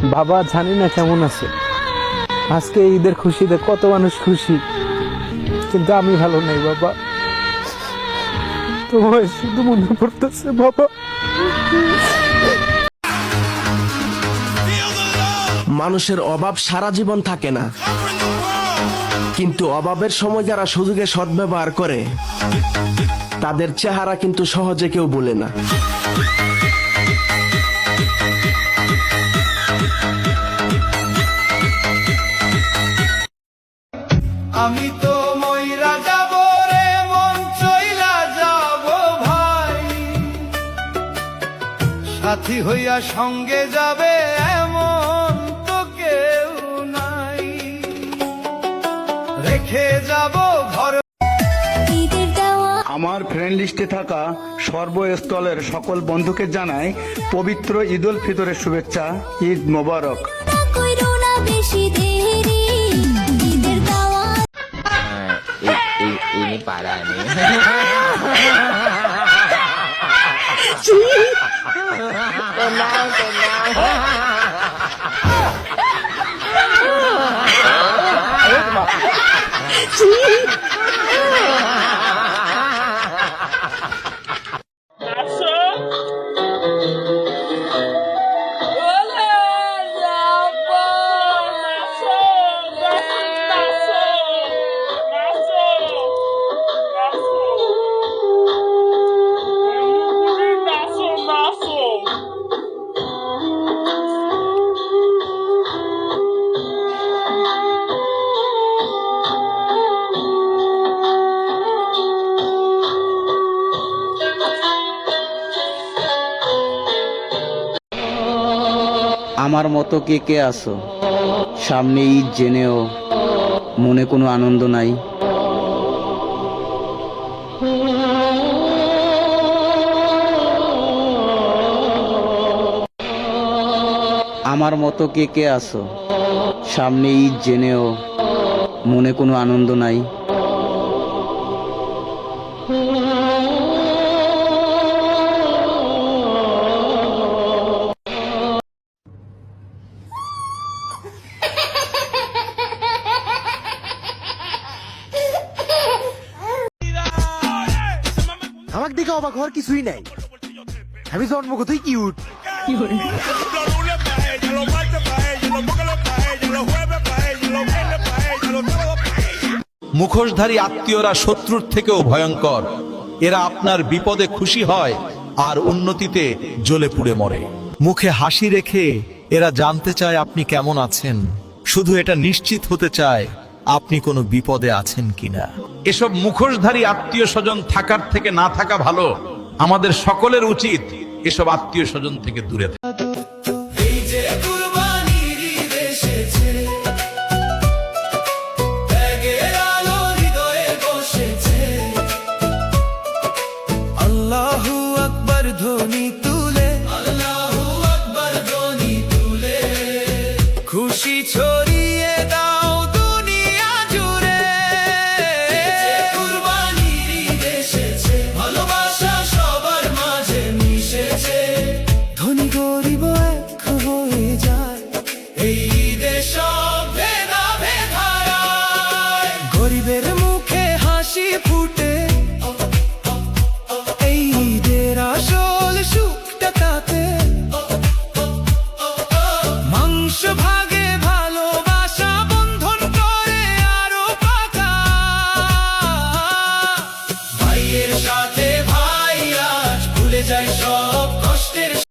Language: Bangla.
বাবা জানি না কেমন আছে। আজকে ঈদের খুশিতে কত মানুষ খুশি, কিন্তু আমি ভালো নাই বাবা। তোমার শুধু মনে পড়তেছে বাবা। মানুষের অভাব সারা জীবন থাকে না, কিন্তু অভাবের সময় যারা সুযোগে সদ্ব্যবহার করে তাদের চেহারা কিন্তু সহজে কেউ বলে না। আমি তো মইরা যাব রে, মন চইলা যাব ভাই, সাথী হইয়া সঙ্গে যাবে এমন তো কেউ নাই, রেখে যাব ঘর। আমার ফ্রেন্ড লিস্টে থাকা সর্বস্থলের সকল বন্ধুকে জানাই পবিত্র ঈদ উল ফিতরের শুভেচ্ছা। ঈদ মোবারক। Ini parah nih. Tenang, আমার মতো কে কে আছো? সামনে ঈদ জেনেও মনে কোনো আনন্দ নাই। আমার মতো কে কে আছো? সামনে ঈদ জেনেও মনে কোনো আনন্দ নাই। আমাকে দেখে অবাক হওয়ার কিছুই নাই, আমি জন্মগতই কিউট। মুখোশধারী আত্মীয়রা শত্রুর থেকেও ভয়ঙ্কর। এরা আপনার বিপদে খুশি হয় আর উন্নতিতে জ্বলে পুড়ে মরে। মুখে হাসি রেখে এরা জানতে চায় আপনি কেমন আছেন, শুধু এটা নিশ্চিত হতে চায় আপনি কোনো বিপদে আছেন কিনা। এসব মুখোশধারী আত্মীয় স্বজন থাকার থেকে না থাকা ভালো। আমাদের সকলের উচিত এসব আত্মীয় স্বজন থেকে দূরে থাকা। আল্লাহু আকবার ধ্বনি তুলে, আল্লাহু আকবার ধ্বনি তুলে, খুশি ছড়িয়ে দাও দুনিয়া জুড়ে। কুরবানির ঈদ এসেছে, ভালোবাসা সবার মাঝে মিশেছে, ধনী গরিব এক হয়ে যায় এই ঈদে সব ভেদাভেদ হারায়। গরিবের মুখে হাসি ফুটে, আসল সুখটা তাতে, মাংস